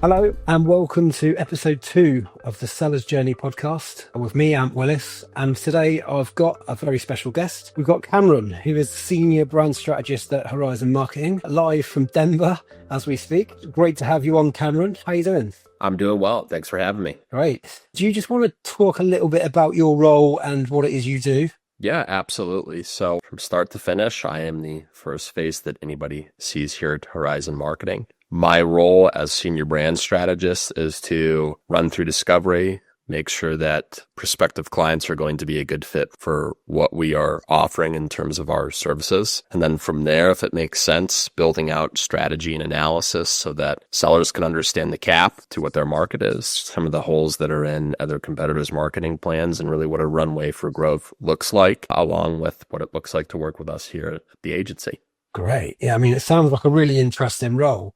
Hello and welcome to episode 2 of the Seller's Journey podcast with me, Ant Willis. And today I've got a very special guest. We've got Cameron, who is Senior Brand Strategist at Horizon Marketing, live from Denver as we speak. Great to have you on, Cameron. How you doing? I'm doing well. Thanks for having me. Great. Do you just want to talk a little bit about your role and what it is you do? Yeah, absolutely. So from start to finish, I am the first face that anybody sees here at Horizon Marketing. My role as senior brand strategist is to run through discovery, make sure that prospective clients are going to be a good fit for what we are offering in terms of our services. And then from there, if it makes sense, building out strategy and analysis so that sellers can understand the cap to what their market is, some of the holes that are in other competitors' marketing plans, and really what a runway for growth looks like, along with what it looks like to work with us here at the agency. Great. Yeah, I mean, it sounds like a really interesting role.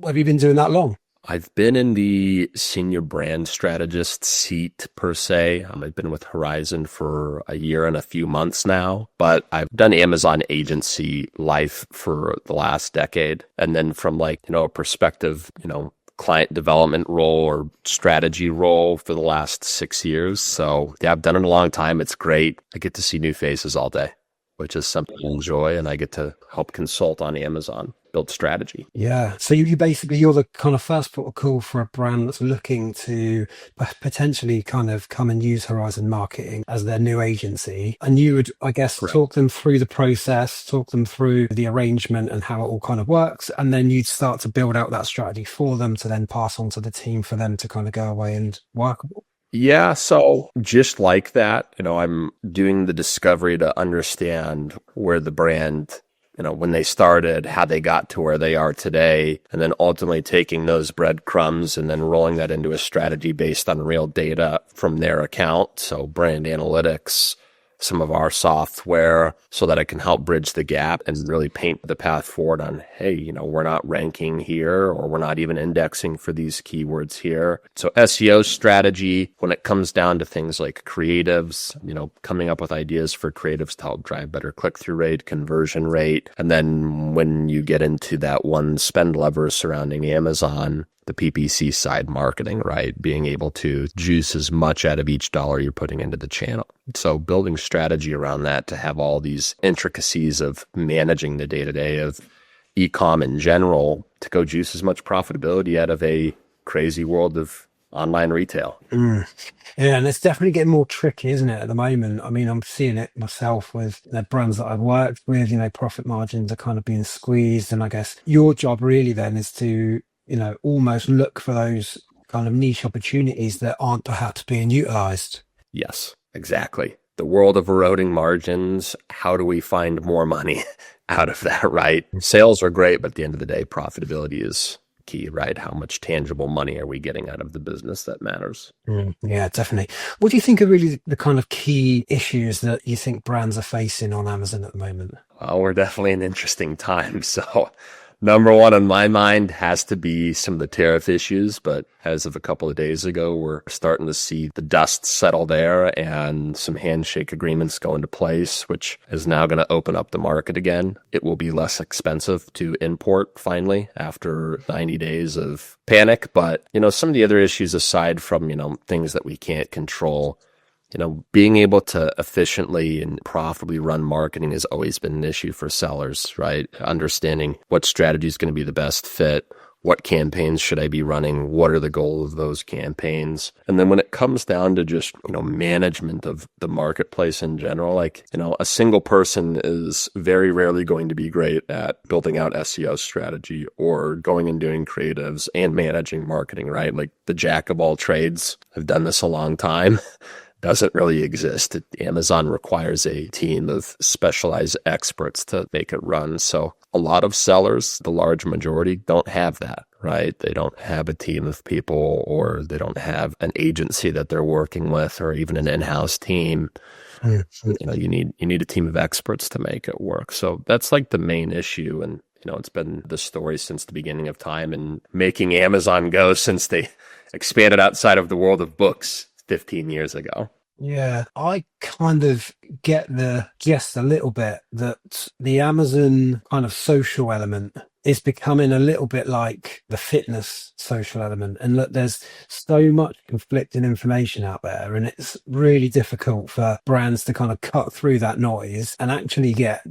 Have you been doing that long? I've been in the senior brand strategist seat per se. I've been with Horizon for a year and a few months now, but I've done Amazon agency life for the last decade. And then from a perspective, client development role or strategy role for the last 6 years. So yeah, I've done it a long time. It's great. I get to see new faces all day, which is something I enjoy, and I get to help consult on Amazon, build strategy. Yeah. So you're the kind of first port of call for a brand that's looking to potentially kind of come and use Horizon Marketing as their new agency. And you would, I guess, Correct. Talk them through the process, talk them through the arrangement and how it all kind of works. And then you'd start to build out that strategy for them to then pass on to the team for them to kind of go away and work. Yeah, so just like that, I'm doing the discovery to understand where the brand, when they started, how they got to where they are today, and then ultimately taking those breadcrumbs and then rolling that into a strategy based on real data from their account. So brand analytics, some of our software, so that it can help bridge the gap and really paint the path forward on, hey, we're not ranking here, or we're not even indexing for these keywords here. So SEO strategy, when it comes down to things like creatives, coming up with ideas for creatives to help drive better click-through rate, conversion rate. And then when you get into that one spend lever surrounding Amazon, the PPC side marketing, right? Being able to juice as much out of each dollar you're putting into the channel. So building strategy around that to have all these intricacies of managing the day-to-day of e-com in general to go juice as much profitability out of a crazy world of online retail. Yeah, and it's definitely getting more tricky, isn't it, at the moment? I mean, I'm seeing it myself with the brands that I've worked with, profit margins are kind of being squeezed. And I guess your job really then is to almost look for those kind of niche opportunities that aren't perhaps being utilized. Yes, exactly. The world of eroding margins. How do we find more money out of that, right? Sales are great, but at the end of the day, profitability is key, right? How much tangible money are we getting out of the business that matters? Yeah, definitely. What do you think are really the kind of key issues that you think brands are facing on Amazon at the moment? Well, we're definitely in interesting times. So number one on my mind has to be some of the tariff issues, but as of a couple of days ago, we're starting to see the dust settle there and some handshake agreements go into place, which is now going to open up the market again. It will be less expensive to import finally after 90 days of panic. But, some of the other issues aside from, things that we can't control, being able to efficiently and profitably run marketing has always been an issue for sellers, right? Understanding what strategy is going to be the best fit, what campaigns should I be running, what are the goals of those campaigns. And then when it comes down to just, management of the marketplace in general, a single person is very rarely going to be great at building out SEO strategy or going and doing creatives and managing marketing, right? Like the jack of all trades. I've done this a long time. Doesn't really exist. Amazon requires a team of specialized experts to make it run. So a lot of sellers, the large majority, don't have that, right? They don't have a team of people, or they don't have an agency that they're working with, or even an in-house team. You need a team of experts to make it work. So that's like the main issue. And it's been the story since the beginning of time, and making Amazon go since they expanded outside of the world of books 15 years ago. Yeah, I kind of get the gist a little bit that the Amazon kind of social element it's becoming a little bit like the fitness social element. And look, there's so much conflicting information out there, and it's really difficult for brands to kind of cut through that noise and actually get,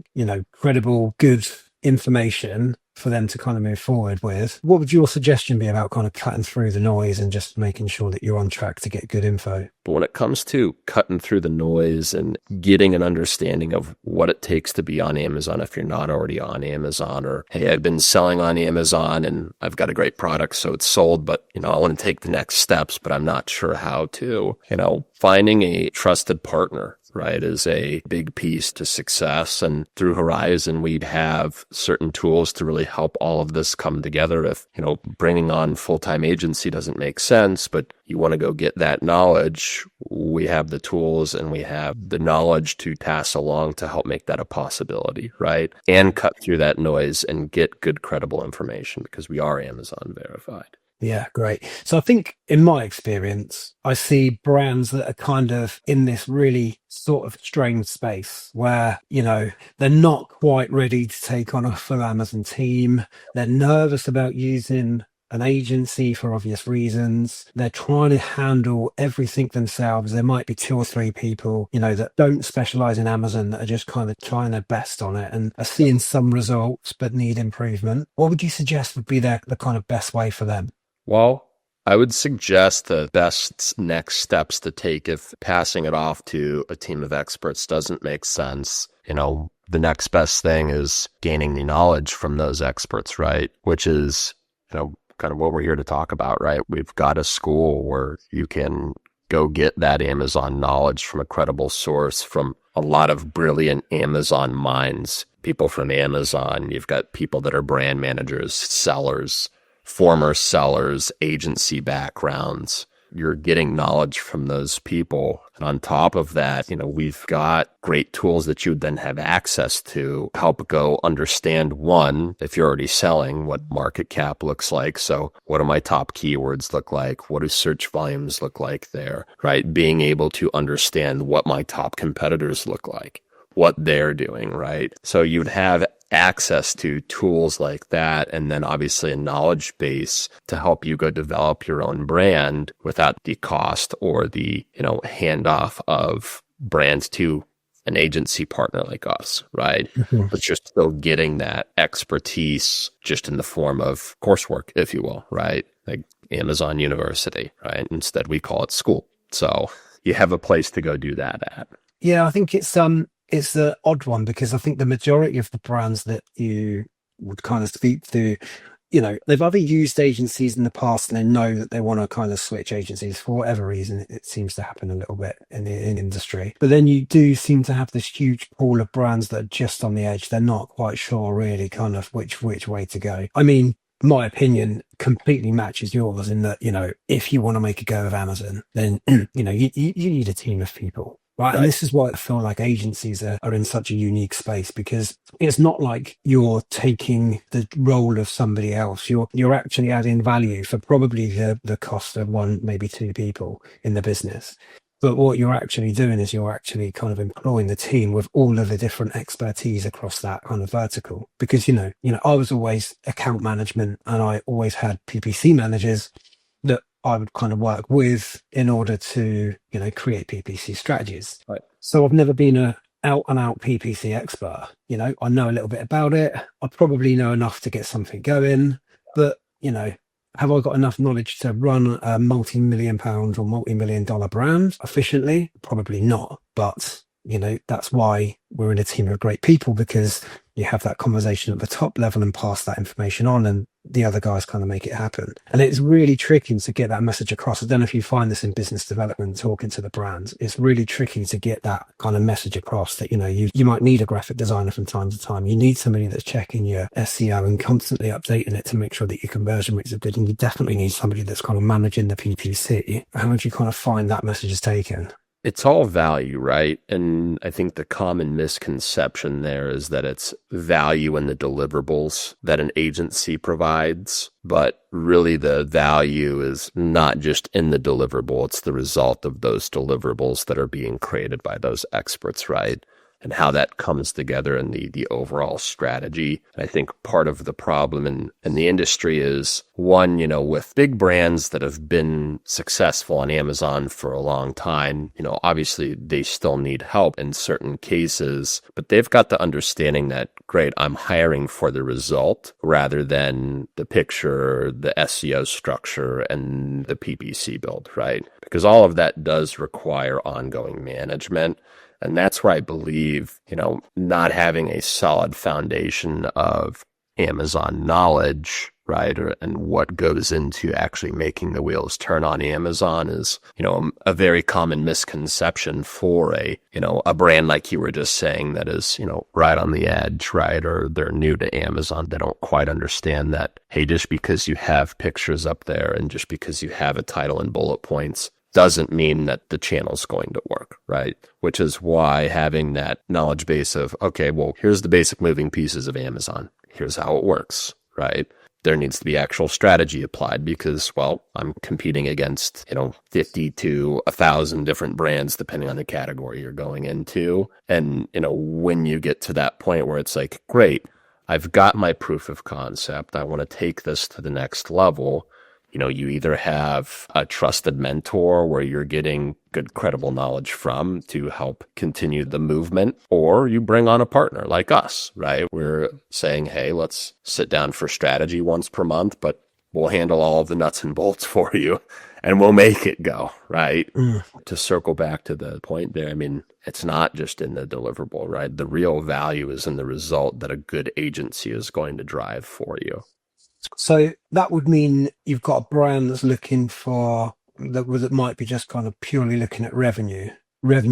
credible, good information for them to kind of move forward with. What would your suggestion be about kind of cutting through the noise and just making sure that you're on track to get good info? But when it comes to cutting through the noise and getting an understanding of what it takes to be on Amazon if you're not already on Amazon, or, hey, I've been selling on Amazon and I've got a great product, so it's sold, but, I want to take the next steps, but I'm not sure how to, finding a trusted partner, right, is a big piece to success. And through Horizon, we'd have certain tools to really help all of this come together. If, bringing on full-time agency doesn't make sense, but you want to go get that knowledge, we have the tools and we have the knowledge to pass along to help make that a possibility, right? And cut through that noise and get good, credible information because we are Amazon verified. Yeah, great. So I think in my experience, I see brands that are kind of in this really sort of strange space where, they're not quite ready to take on a full Amazon team. They're nervous about using an agency for obvious reasons. They're trying to handle everything themselves. There might be 2 or 3 people, that don't specialize in Amazon that are just kind of trying their best on it and are seeing some results but need improvement. What would you suggest would be the kind of best way for them? Well, I would suggest the best next steps to take if passing it off to a team of experts doesn't make sense. The next best thing is gaining the knowledge from those experts, right? Which is, kind of what we're here to talk about, right? We've got a school where you can go get that Amazon knowledge from a credible source, from a lot of brilliant Amazon minds, people from Amazon. You've got people that are brand managers, sellers, former sellers, agency backgrounds. You're getting knowledge from those people. And on top of that, we've got great tools that you would then have access to help go understand, one, if you're already selling, what market cap looks like. So what do my top keywords look like? What do search volumes look like there, right? Being able to understand what my top competitors look like, what they're doing, right? So you'd have access to tools like that, and then obviously a knowledge base to help you go develop your own brand without the cost or the, handoff of brands to an agency partner like us, right? Mm-hmm. But you're still getting that expertise just in the form of coursework, if you will, right? Like Amazon University, right? Instead, we call it school. So you have a place to go do that at. Yeah, I think it's the odd one because I think the majority of the brands that you would kind of speak to, they've either used agencies in the past and they know that they want to kind of switch agencies for whatever reason. It seems to happen a little bit in the industry. But then you do seem to have this huge pool of brands that are just on the edge. They're not quite sure really kind of which way to go. I mean, my opinion completely matches yours in that, if you want to make a go of Amazon, then, you need a team of people. Right. And this is why I feel like agencies are in such a unique space, because it's not like you're taking the role of somebody else. You're actually adding value for probably the cost of 1, maybe 2 people in the business. But what you're actually doing is you're actually kind of employing the team with all of the different expertise across that kind of vertical. Because, I was always account management and I always had PPC managers that I would kind of work with in order to, create PPC strategies. Right. So I've never been a out and out PPC expert. I know a little bit about it. I probably know enough to get something going, but, have I got enough knowledge to run a multi-million pound or multi-million dollar brand efficiently? Probably not. But, that's why we're in a team of great people, because you have that conversation at the top level and pass that information on, and the other guys kind of make it happen. And it's really tricky to get that message across. I don't know if you find this in business development, talking to the brands. It's really tricky to get that kind of message across that, you might need a graphic designer from time to time. You need somebody that's checking your SEO and constantly updating it to make sure that your conversion rates are good. And you definitely need somebody that's kind of managing the PPC. How would you kind of find that message is taken? It's all value, right? And I think the common misconception there is that it's value in the deliverables that an agency provides, but really the value is not just in the deliverable, it's the result of those deliverables that are being created by those experts, right? and how that comes together in the overall strategy. And I think part of the problem in the industry is, one, with big brands that have been successful on Amazon for a long time, obviously they still need help in certain cases, but they've got the understanding that, great, I'm hiring for the result rather than the picture, the SEO structure, and the PPC build, right? Because all of that does require ongoing management. And that's where I believe, not having a solid foundation of Amazon knowledge, right, and what goes into actually making the wheels turn on Amazon is, a very common misconception for a brand like you were just saying that is, right on the edge, right, or they're new to Amazon. They don't quite understand that, hey, just because you have pictures up there and just because you have a title and bullet points doesn't mean that the channel's going to work, right? Which is why having that knowledge base of, okay, well, here's the basic moving pieces of Amazon. Here's how it works, right? There needs to be actual strategy applied because, well, I'm competing against, 50 to 1,000 different brands, depending on the category you're going into. And, when you get to that point where it's like, great, I've got my proof of concept. I want to take this to the next level. You either have a trusted mentor where you're getting good, credible knowledge from to help continue the movement, or you bring on a partner like us, right? We're saying, hey, let's sit down for strategy once per month, but we'll handle all of the nuts and bolts for you and we'll make it go, right? To circle back to the point there, it's not just in the deliverable, right? The real value is in the result that a good agency is going to drive for you. So that would mean you've got a brand that's looking for that might be just kind of purely looking at revenue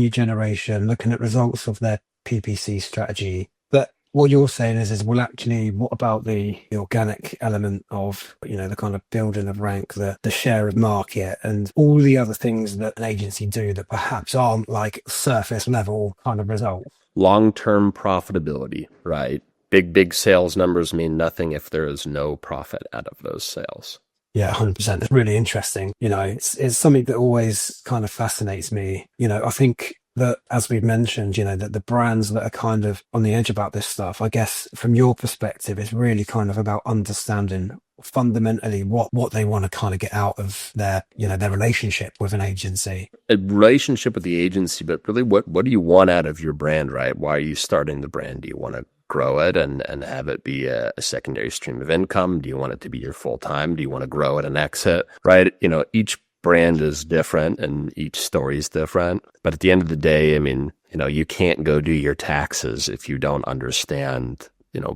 generation, looking at results of their PPC strategy. But what you're saying is well, actually, what about the organic element of, the kind of building of rank, the share of market and all the other things that an agency do that perhaps aren't like surface level kind of results? Long-term Profitability, right? Big sales numbers mean nothing if there is no profit out of those sales. Yeah, 100%. It's really interesting. It's something that always kind of fascinates me. I think that, as we've mentioned, that the brands that are kind of on the edge about this stuff, I guess from your perspective, it's really kind of about understanding fundamentally what they want to kind of get out of their relationship with an agency. A relationship with the agency, but really what do you want out of your brand, right? Why are you starting the brand? Do you want to grow it and have it be a secondary stream of income? Do you want it to be your full time? Do you want to grow it and exit, right? Each brand is different and each story is different. But at the end of the day, you can't go do your taxes if you don't understand,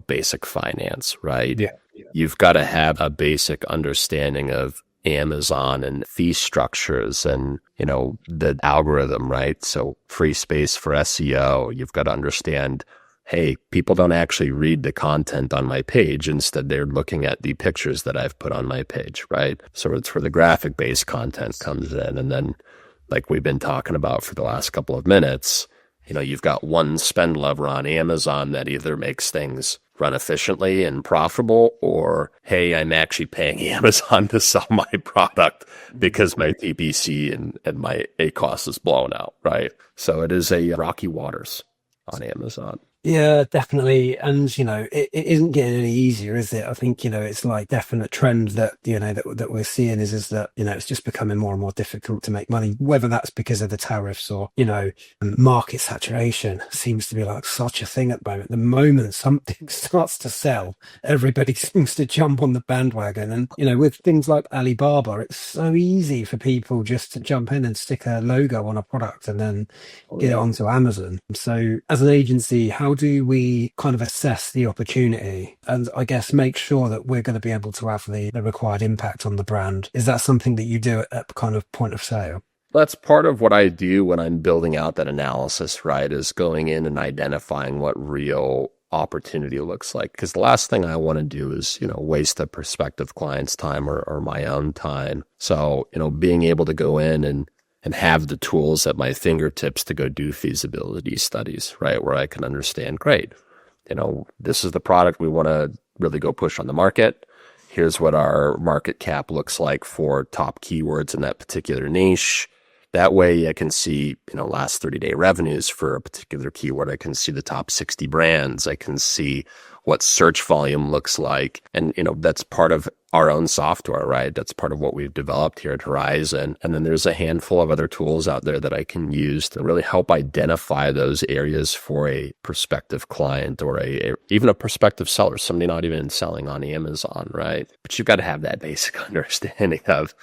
basic finance, right? Yeah. You've got to have a basic understanding of Amazon and fee structures and, the algorithm, right? So free space for SEO, you've got to understand, hey, people don't actually read the content on my page. Instead, they're looking at the pictures that I've put on my page, right? So it's where the graphic-based content comes in. And then, like we've been talking about for the last couple of minutes, you've got one spend lever on Amazon that either makes things run efficiently and profitable, or, hey, I'm actually paying Amazon to sell my product because my PPC and my ACoS is blown out, right? So it is a rocky waters on Amazon. Yeah, definitely. And, it isn't getting any easier, is it? I think, it's like definite trend that, that we're seeing is that, it's just becoming more and more difficult to make money, whether that's because of the tariffs or, market saturation seems to be like such a thing at the moment. The moment something starts to sell, everybody seems to jump on the bandwagon. And, with things like Alibaba, it's so easy for people just to jump in and stick a logo on a product and then get it onto Amazon. So as an agency, how do we kind of assess the opportunity and I guess make sure that we're going to be able to have the required impact on the brand? Is that something that you do at kind of point of sale? That's part of what I do when I'm building out that analysis, right? Is going in and identifying what real opportunity looks like. Because the last thing I want to do is, waste a prospective client's time or my own time. So, being able to go in and have the tools at my fingertips to go do feasibility studies, right? Where I can understand, great, this is the product we want to really go push on the market. Here's what our market cap looks like for top keywords in that particular niche. That way I can see, last 30-day revenues for a particular keyword. I can see the top 60 brands. I can see what search volume looks like. And, that's part of our own software, right? That's part of what we've developed here at Horizon. And then there's a handful of other tools out there that I can use to really help identify those areas for a prospective client or even a prospective seller, somebody not even selling on Amazon, right? But you've got to have that basic understanding of,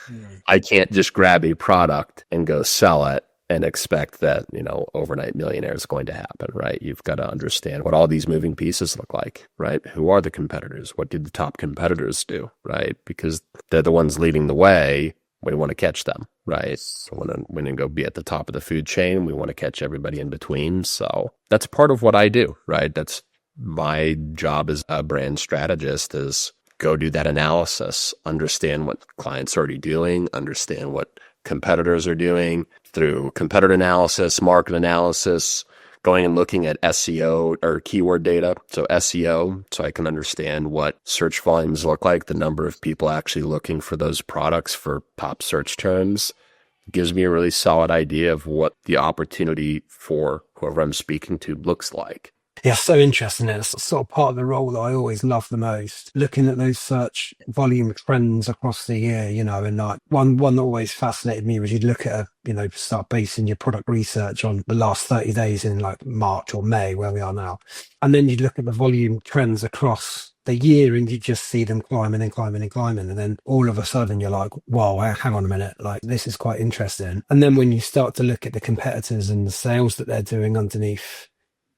I can't just grab a product and go sell it and expect that, overnight millionaire is going to happen, right? You've got to understand what all these moving pieces look like, right? Who are the competitors? What did the top competitors do, right? Because they're the ones leading the way. We want to catch them, right? So when we go be at the top of the food chain, we want to catch everybody in between. So that's part of what I do, right? That's my job as a brand strategist, is go do that analysis, understand what clients are already doing, understand what competitors are doing through competitor analysis, market analysis, going and looking at SEO or keyword data. So SEO, so I can understand what search volumes look like, the number of people actually looking for those products for top search terms. It gives me a really solid idea of what the opportunity for whoever I'm speaking to looks like. Yeah, so interesting. It's sort of part of the role that I always love the most, looking at those search volume trends across the year, and like one that always fascinated me was you'd look at start basing your product research on the last 30 days in like March or May, where we are now. And then you'd look at the volume trends across the year and you just see them climbing and climbing and climbing. And then all of a sudden you're like, whoa, hang on a minute. Like, this is quite interesting. And then when you start to look at the competitors and the sales that they're doing underneath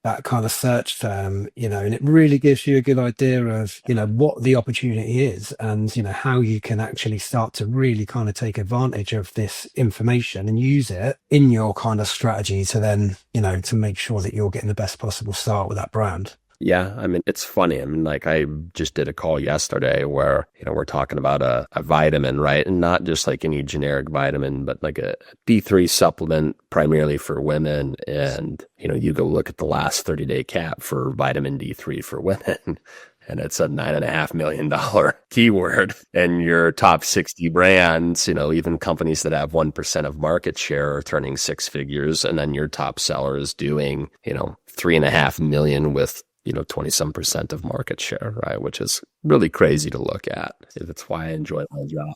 that kind of search term, and it really gives you a good idea of, what the opportunity is and, how you can actually start to really kind of take advantage of this information and use it in your kind of strategy to then, to make sure that you're getting the best possible start with that brand. Yeah, I mean, it's funny. I mean, like I just did a call yesterday where, we're talking about a vitamin, right? And not just like any generic vitamin, but like a D3 supplement primarily for women. And, you go look at the last 30-day cap for vitamin D3 for women, and it's a $9.5 million keyword. And your top 60 brands, even companies that have 1% of market share are turning six figures. And then your top seller is doing, $3.5 million with 20% of market share, right? Which is really crazy to look at. That's why I enjoy my job.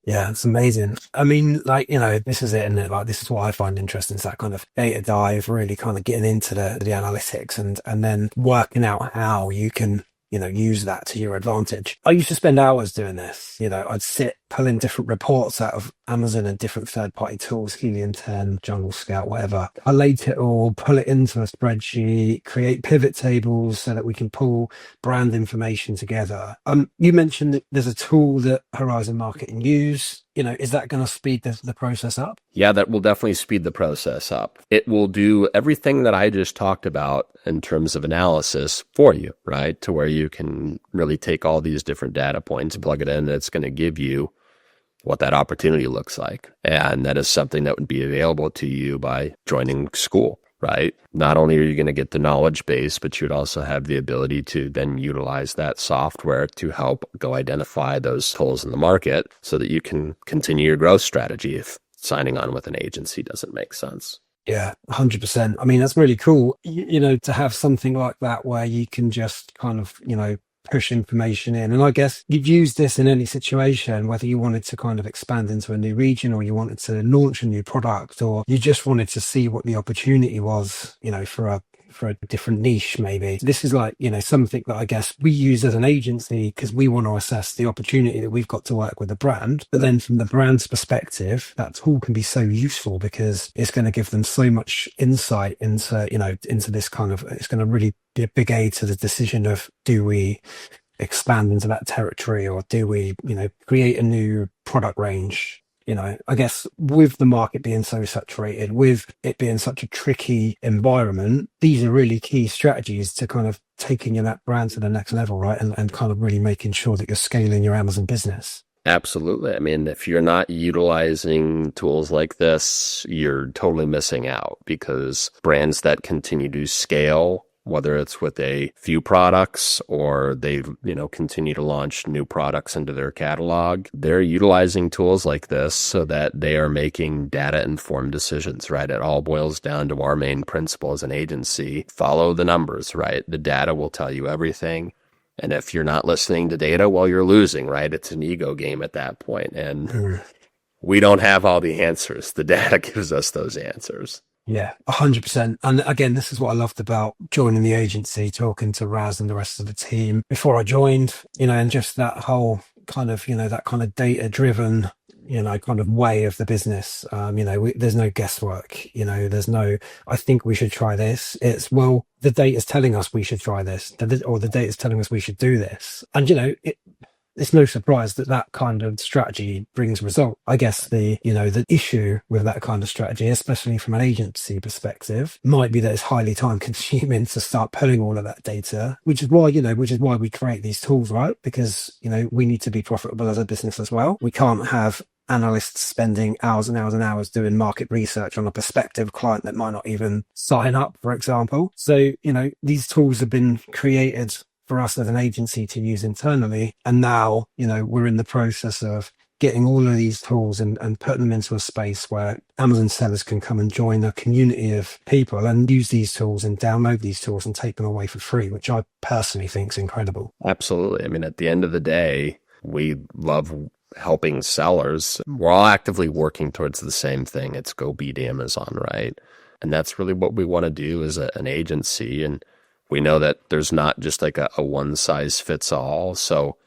Yeah, it's amazing. I mean, like, this is it, isn't it? Like, this is what I find interesting, is that kind of data dive, really kind of getting into the analytics and then working out how you can, use that to your advantage. I used to spend hours doing this. I'd sit pulling different reports out of Amazon and different third-party tools, Helium 10, Jungle Scout, whatever. Collate it all, pull it into a spreadsheet, create pivot tables so that we can pull brand information together. You mentioned that there's a tool that Horizon Marketing use. Is that going to speed the process up? Yeah, that will definitely speed the process up. It will do everything that I just talked about in terms of analysis for you, right? To where you can really take all these different data points, plug it in, and it's going to give you what that opportunity looks like. And that is something that would be available to you by joining school, right? Not only are you going to get the knowledge base, but you'd also have the ability to then utilize that software to help go identify those holes in the market so that you can continue your growth strategy if signing on with an agency doesn't make sense. Yeah, 100%. I mean, that's really cool, to have something like that where you can just kind of, push information in. And I guess you'd use this in any situation, whether you wanted to kind of expand into a new region or you wanted to launch a new product or you just wanted to see what the opportunity was, for a different niche, maybe. This is like, something that I guess we use as an agency because we want to assess the opportunity that we've got to work with a brand. But then from the brand's perspective, that tool can be so useful because it's going to give them so much insight into, into this kind of, it's going to really be a big aid to the decision of, do we expand into that territory or do we, create a new product range? I guess with the market being so saturated, with it being such a tricky environment, these are really key strategies to kind of taking that brand to the next level, right? And kind of really making sure that you're scaling your Amazon business. Absolutely. I mean, if you're not utilizing tools like this, you're totally missing out because brands that continue to scale whether it's with a few products or they, continue to launch new products into their catalog. They're utilizing tools like this so that they are making data-informed decisions, right? It all boils down to our main principle as an agency. Follow the numbers, right? The data will tell you everything. And if you're not listening to data, well, you're losing, right? It's an ego game at that point. And we don't have all the answers. The data gives us those answers. Yeah, 100%. And again, this is what I loved about joining the agency, talking to Raz and the rest of the team before I joined, and just that whole kind of, that kind of data-driven, kind of way of the business. There's no guesswork, there's no, I think we should try this. It's, well, the data's telling us we should try this, or the data's telling us we should do this. And, it's no surprise that that kind of strategy brings result. I guess the issue with that kind of strategy, especially from an agency perspective, might be that it's highly time consuming to start pulling all of that data, which is why we create these tools, right? Because, we need to be profitable as a business as well. We can't have analysts spending hours and hours and hours doing market research on a prospective client that might not even sign up, for example. So, these tools have been created for us as an agency to use internally. And now, we're in the process of getting all of these tools and putting them into a space where Amazon sellers can come and join a community of people and use these tools and download these tools and take them away for free, which I personally think is incredible. Absolutely. I mean, at the end of the day, we love helping sellers. We're all actively working towards the same thing. It's go beat Amazon, right? And that's really what we want to do as an agency. And we know that there's not just like a one size fits all. So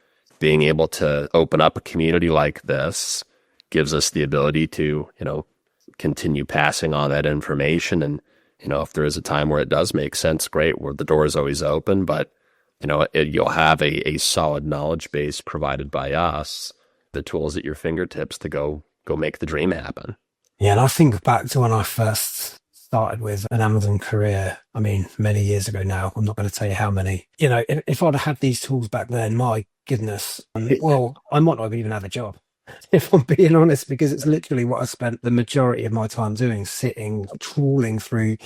being able to open up a community like this gives us the ability to, continue passing on that information. And, if there is a time where it does make sense, great, where the door is always open. But, you'll have a solid knowledge base provided by us, the tools at your fingertips to go make the dream happen. Yeah. And I think back to when I first started with an Amazon career, I mean, many years ago now. I'm not going to tell you how many. If I'd have had these tools back then, my goodness, well, I might not even have a job, if I'm being honest, because it's literally what I spent the majority of my time doing, sitting, trawling through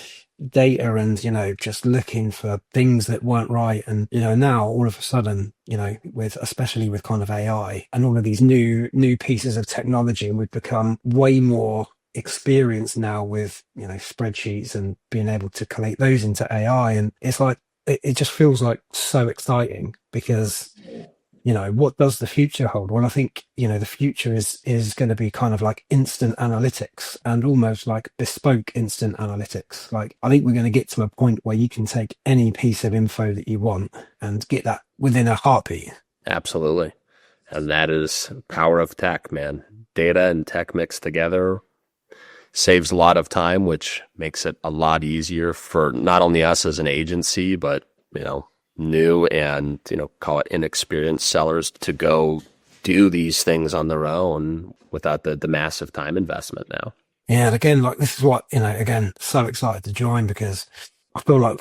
data and, just looking for things that weren't right. And, now all of a sudden, especially with kind of AI and all of these new pieces of technology, and we've become way more experience now with spreadsheets and being able to collate those into AI, and it's like it just feels like so exciting because what does the future hold? Well, I think the future is going to be kind of like instant analytics and almost like bespoke instant analytics. Like I think we're going to get to a point where you can take any piece of info that you want and get that within a heartbeat. Absolutely. And that is power of tech, man. Data and tech mixed together saves a lot of time, which makes it a lot easier for not only us as an agency, but, new and, call it inexperienced sellers to go do these things on their own without the massive time investment now. Yeah. And again, like this is what, again, so excited to join because I feel like,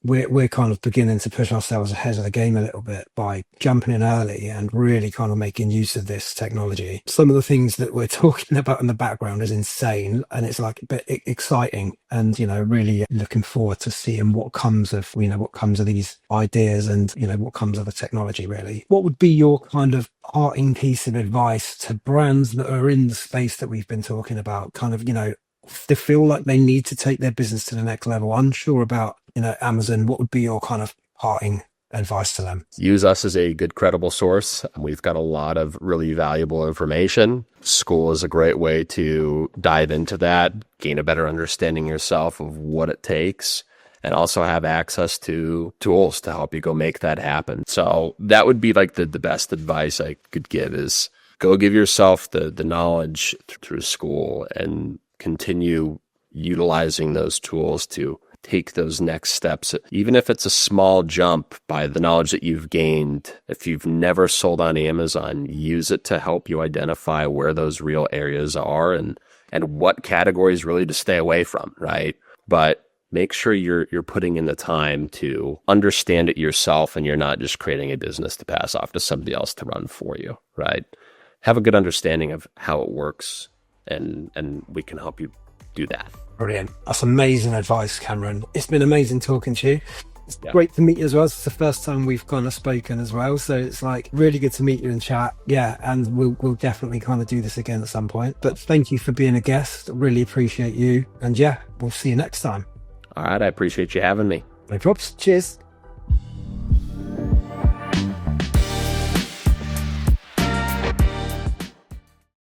we're kind of beginning to push ourselves ahead of the game a little bit by jumping in early and really kind of making use of this technology. Some of the things that we're talking about in the background is insane, and it's like a bit exciting, and really looking forward to seeing what comes of these ideas and what comes of the technology. Really, what would be your kind of parting piece of advice to brands that are in the space that we've been talking about? Kind of they feel like they need to take their business to the next level, unsure about Amazon. What would be your kind of parting advice to them? Use us as a good, credible source. We've got a lot of really valuable information. School is a great way to dive into that, gain a better understanding yourself of what it takes, and also have access to tools to help you go make that happen. So that would be like the best advice I could give is go give yourself the knowledge through school and continue utilizing those tools to take those next steps, even if it's a small jump by the knowledge that you've gained. If you've never sold on Amazon, use it to help you identify where those real areas are and what categories really to stay away from, right? But make sure you're putting in the time to understand it yourself and you're not just creating a business to pass off to somebody else to run for you, right? Have a good understanding of how it works and we can help you do that. Brilliant. That's amazing advice, Cameron. It's been amazing talking to you. It's Yeah. great to meet you as well. It's the first time we've kind of spoken as well. So it's like really good to meet you and chat. Yeah. And we'll definitely kind of do this again at some point. But thank you for being a guest. Really appreciate you. And yeah, we'll see you next time. All right. I appreciate you having me. No props. Cheers.